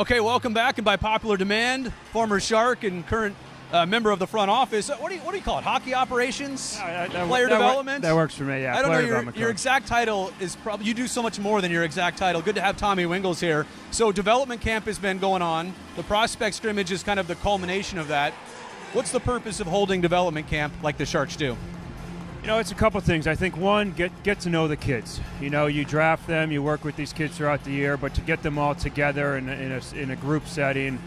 Okay, welcome back, and by popular demand, former Shark and current member of the front office. What do you call it? Hockey operations? Player development? That works for me, yeah. I don't know, your exact title is probably, you do so much more than your exact title. Good to have Tommy Wingels here. So development camp has been going on. The Prospect Scrimmage is kind of the culmination of that. What's the purpose of holding development camp like the Sharks do? You know, it's a couple things. I think, one, get to know the kids. You know, you draft them, you work with these kids throughout the year, but to get them all together in a group setting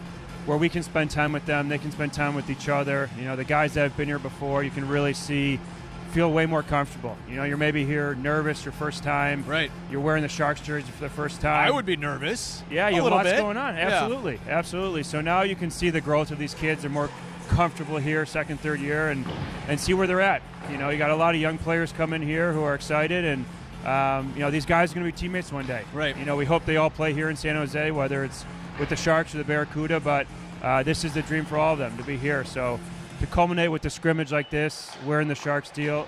where we can spend time with them, they can spend time with each other. You know, the guys that have been here before, you can really feel way more comfortable. You know, you're maybe here nervous your first time. Right. You're wearing the Sharks jersey for the first time. I would be nervous. Yeah, you have lots bit. going on. Absolutely, yeah. Absolutely. So now you can see the growth of these kids. They're more comfortable here, second, third year, and see where they're at. You know, you got a lot of young players coming here who are excited, and you know, these guys are going to be teammates one day. Right. You know, we hope they all play here in San Jose, whether it's with the Sharks or the Barracuda, but this is the dream for all of them to be here. So to culminate with the scrimmage like this, wearing the Sharks teal,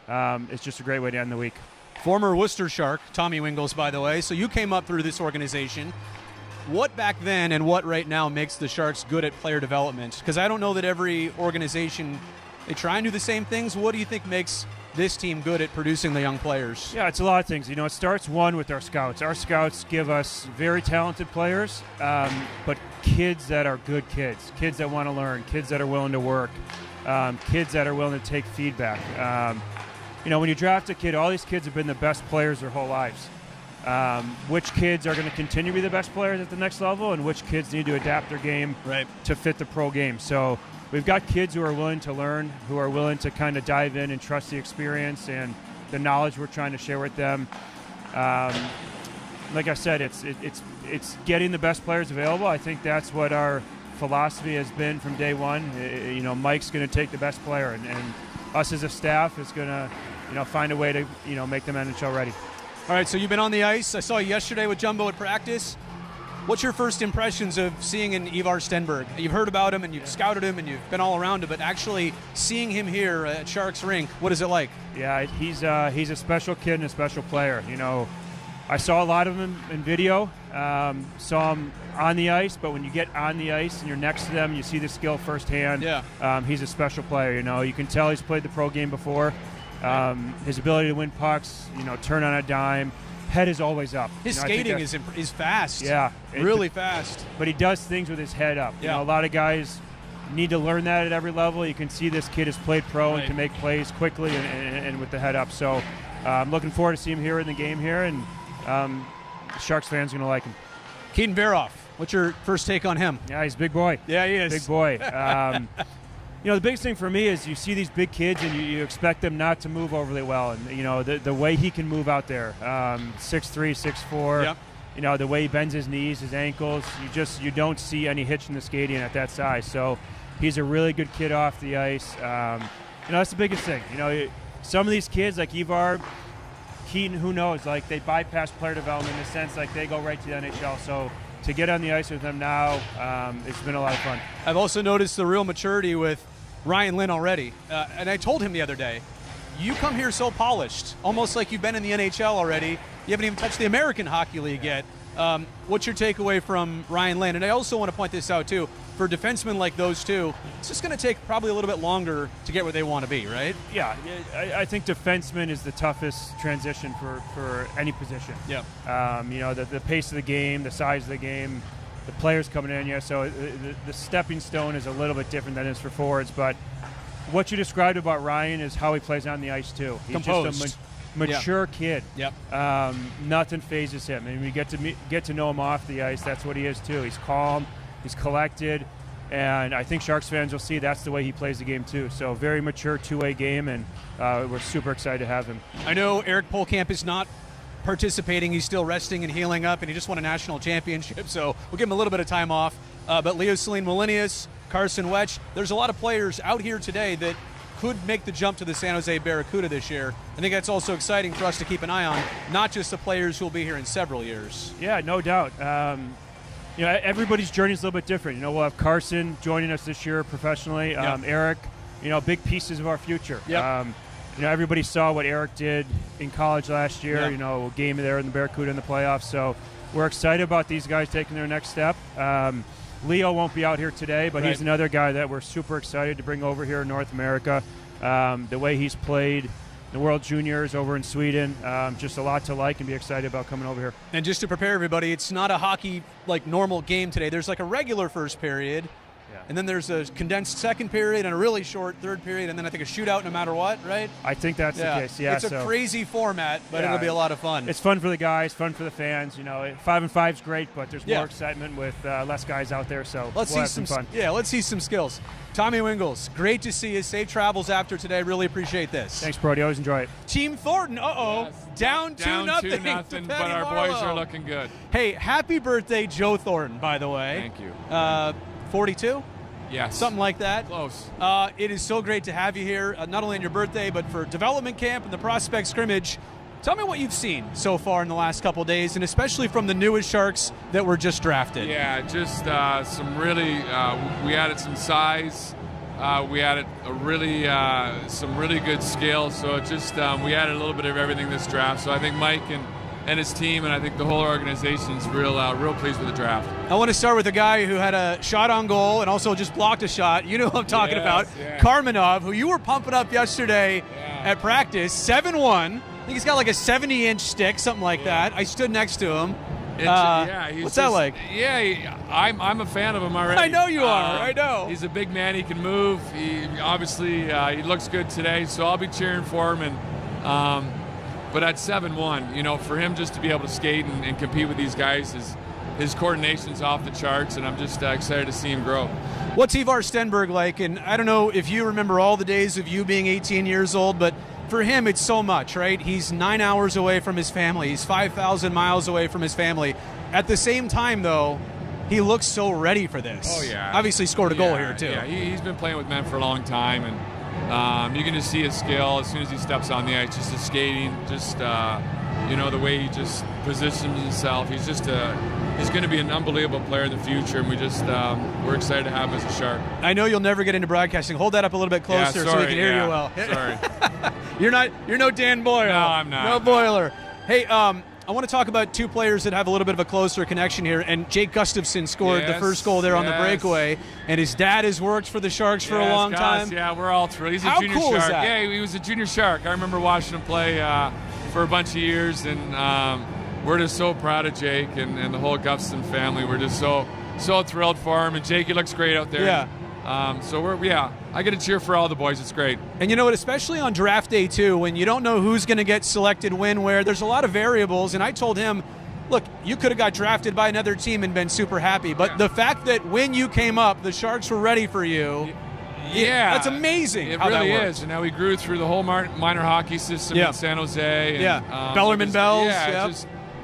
it's just a great way to end the week. Former Worcester Shark, Tommy Wingels, by the way. So you came up through this organization. What back then and what right now makes the Sharks good at player development? Because I don't know that every organization, they try and do the same things. What do you think makes this team good at producing the young players? Yeah, it's a lot of things. You know, it starts, one, with our scouts. Our scouts give us very talented players, but kids that are good kids that want to learn, kids that are willing to work, kids that are willing to take feedback. You know, when you draft a kid, all these kids have been the best players their whole lives. Which kids are going to continue to be the best players at the next level, and which kids need to adapt their game to fit the pro game. So we've got kids who are willing to learn, who are willing to kind of dive in and trust the experience and the knowledge we're trying to share with them. Like I said, it's getting the best players available. I think that's what our philosophy has been from day one. You know, Mike's going to take the best player, and us as a staff is going to, find a way to, make them NHL ready. All right, so you've been on the ice. I saw you yesterday with Jumbo at practice. What's your first impressions of seeing an Ivar Stenberg? You've heard about him and you've scouted him and you've been all around him, but actually seeing him here at Sharks Rink, what is it like? Yeah, he's a special kid and a special player. You know, I saw a lot of him in video, saw him on the ice, but when you get on the ice and you're next to them, you see the skill firsthand. Yeah. He's a special player. You know, you can tell he's played the pro game before. His ability to win pucks, turn on a dime, head is always up. His skating is fast. Yeah. Really fast. But he does things with his head up. Yeah. A lot of guys need to learn that at every level. You can see this kid has played pro and can make plays quickly and with the head up. So I'm looking forward to seeing him here in the game here, and Sharks fans are going to like him. Keaton Veroff, what's your first take on him? Yeah, he's a big boy. Yeah, he is. Big boy. The biggest thing for me is you see these big kids and you expect them not to move overly well. And, the way he can move out there, 6'3", 6'4", Yep. The way he bends his knees, his ankles, you don't see any hitch in the skating at that size. So he's a really good kid off the ice. That's the biggest thing. Some of these kids like Ivar, Keaton, who knows, like they bypass player development in a sense, like they go right to the NHL. So to get on the ice with them now, it's been a lot of fun. I've also noticed the real maturity with Ryan Lynn already. And I told him the other day, you come here so polished, almost like you've been in the NHL already. You haven't even touched the American Hockey League yet. What's your takeaway from Ryan Lynn? And I also want to point this out, too. For defensemen like those two, it's just going to take probably a little bit longer to get where they want to be, right? Yeah, I think defenseman is the toughest transition for any position. Yeah. The pace of the game, the size of the game, the players coming in, so the stepping stone is a little bit different than it is for forwards. But what you described about Ryan is how he plays on the ice, too. He's composed. Just a mature kid. Yep. Nothing phases him. And we get to know him off the ice. That's what he is, too. He's calm. He's collected, and I think Sharks fans will see that's the way he plays the game too. So very mature two-way game, and we're super excited to have him. I know Eric Polkamp is not participating. He's still resting and healing up, and he just won a national championship, so we'll give him a little bit of time off. But Leo Celine Molinius, Carson Wetch, there's a lot of players out here today that could make the jump to the San Jose Barracuda this year. I think that's also exciting for us to keep an eye on, not just the players who will be here in several years. Yeah, no doubt. Everybody's journey is a little bit different. We'll have Carson joining us this year professionally. Eric, big pieces of our future. Yep. Everybody saw what Eric did in college last year. Yep. Game there in the Barracuda in the playoffs. So we're excited about these guys taking their next step. Leo won't be out here today, but he's another guy that we're super excited to bring over here in North America. The way he's played the World Juniors over in Sweden, just a lot to like and be excited about coming over here. And just to prepare everybody, it's not a hockey like normal game today. There's like a regular first period, and then there's a condensed second period and a really short third period, and then I think a shootout no matter what, right? I think that's the case, yeah. It's a crazy format, but it'll be a lot of fun. It's fun for the guys, fun for the fans. 5-on-5 is great, but there's more excitement with less guys out there, so let's see some fun. Yeah, let's see some skills. Tommy Wingels, great to see you. Safe travels after today. Really appreciate this. Thanks, Brodie. Always enjoy it. Team Thornton, down 2-0. But our boys are looking good. Hey, happy birthday, Joe Thornton, by the way. Thank you. 42? Yes. Something like that. Close. It is so great to have you here, not only on your birthday, but for development camp and the Prospect Scrimmage. Tell me what you've seen so far in the last couple of days, and especially from the newest Sharks that were just drafted. Yeah, just some really, we added some size. We added some really good skill. So we added a little bit of everything this draft. So I think Mike and his team, and I think the whole organization is real pleased with the draft. I want to start with a guy who had a shot on goal and also just blocked a shot. You know who I'm talking about. Yeah. Karmanov, who you were pumping up yesterday at practice, 7'1". I think he's got like a 70-inch stick, something like that. I stood next to him. What's that like? Yeah, I'm a fan of him already. I know you are. I know. He's a big man. He can move. He he looks good today, so I'll be cheering for him. But at 7'1", for him just to be able to skate and compete with these guys, his coordination's off the charts, and I'm just excited to see him grow. What's Ivar Stenberg like? And I don't know if you remember all the days of you being 18 years old, but for him, it's so much, right? He's 9 hours away from his family. He's 5,000 miles away from his family. At the same time, though, he looks so ready for this. Oh, yeah. Obviously scored a goal here, too. Yeah, he's been playing with men for a long time, and you can just see his skill as soon as he steps on the ice, just his skating, just, the way he just positions himself. He's going to be an unbelievable player in the future, and we're excited to have him as a Shark. I know you'll never get into broadcasting. Hold that up a little bit closer so we can hear you well. Sorry. You're no Dan Boyle. No, I'm not. No Boiler. Hey, I want to talk about two players that have a little bit of a closer connection here. And Jake Gustafson scored the first goal there on the breakaway. And his dad has worked for the Sharks for a long time. Yeah, we're all thrilled. He's a junior cool Shark. Is that? Yeah, he was a junior Shark. I remember watching him play for a bunch of years, and we're just so proud of Jake and the whole Gustafson family. We're just so thrilled for him. And Jake, he looks great out there. Yeah. I get to cheer for all the boys. It's great. And you know what, especially on draft day, too, when you don't know who's going to get selected when, where, there's a lot of variables. And I told him, look, you could have got drafted by another team and been super happy. But the fact that when you came up, the Sharks were ready for you, that's amazing. It how really that works. is. And now we grew through the whole minor hockey system in San Jose. And, Bellarmine Bells. Yeah,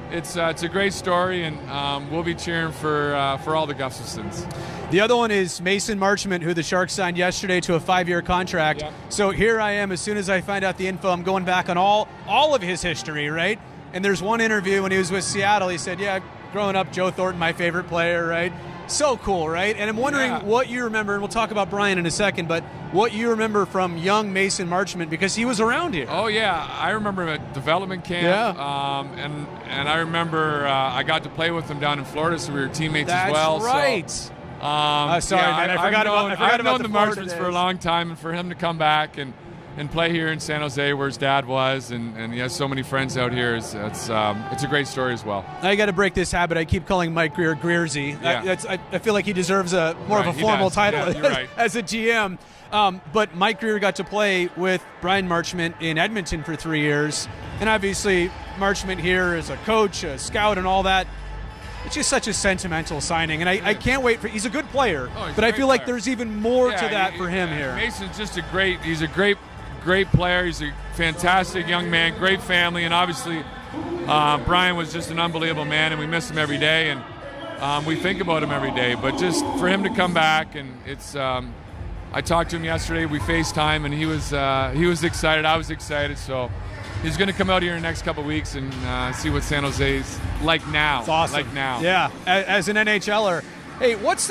it's a great story, and we'll be cheering for all the Gustafsons. The other one is Mason Marchment, who the Sharks signed yesterday to a 5-year contract. Yep. So here I am. As soon as I find out the info, I'm going back on all of his history, right? And there's one interview when he was with Seattle. He said, growing up, Joe Thornton, my favorite player, right? So cool, right? And I'm wondering what you remember, and we'll talk about Brian in a second, but what you remember from young Mason Marchment, because he was around here. Oh, yeah. I remember him at development camp. Yeah. And I remember I got to play with him down in Florida, so we were teammates as well. That's right. So, sorry, man. I forgot about the Marchments for a long time, and for him to come back and play here in San Jose where his dad was, and he has so many friends out here. It's a great story as well. I got to break this habit. I keep calling Mike Greer Greersy. Yeah. I feel like he deserves more of a formal title as a GM. But Mike Greer got to play with Brian Marchment in Edmonton for 3 years, and obviously Marchment here as a coach, a scout, and all that. It's just such a sentimental signing, and I can't wait for. He's a good player, but I feel like there's even more to that for him here. Mason's just he's a great player. He's a fantastic young man, great family, and obviously Brian was just an unbelievable man, and we miss him every day, and we think about him every day. But just for him to come back, and it's I talked to him yesterday. We FaceTime, and he was excited. I was excited. So he's going to come out here in the next couple of weeks and see what San Jose's like now. It's awesome. Like now. Yeah, as an NHLer. Hey, what's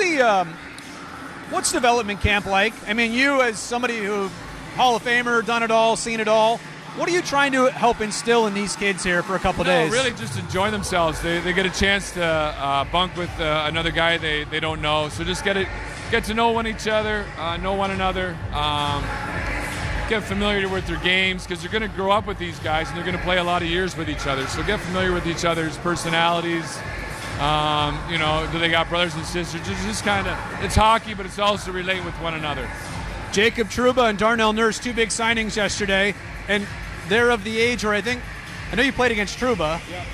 development camp like? I mean, you as somebody who Hall of Famer, done it all, seen it all. What are you trying to help instill in these kids here for a couple days? Really just enjoy themselves. They get a chance to bunk with another guy they don't know. So just get to know one another. Get familiar with their games, because they're going to grow up with these guys and they're going to play a lot of years with each other. So get familiar with each other's personalities. Do they got brothers and sisters? Just kind of, it's hockey, but it's also relating with one another. Jacob Trouba and Darnell Nurse, 2 big signings yesterday, and they're of the age where I know you played against Trouba. Yeah.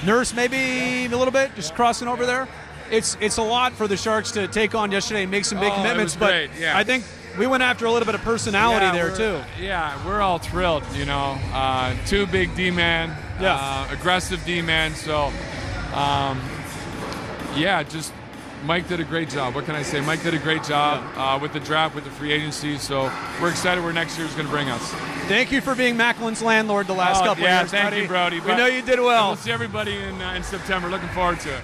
Nurse maybe a little bit, just crossing over there. It's a lot for the Sharks to take on yesterday and make some big commitments, it was great. Yeah. I think we went after a little bit of personality there too. Yeah, we're all thrilled, 2 big D-man, aggressive D-man, so just Mike did a great job. What can I say? Mike did a great job with the draft, with the free agency, so we're excited where next year is going to bring us. Thank you for being Macklin's landlord the last couple of years, thank you, Brodie. We know you did well. We'll see everybody in September. Looking forward to it.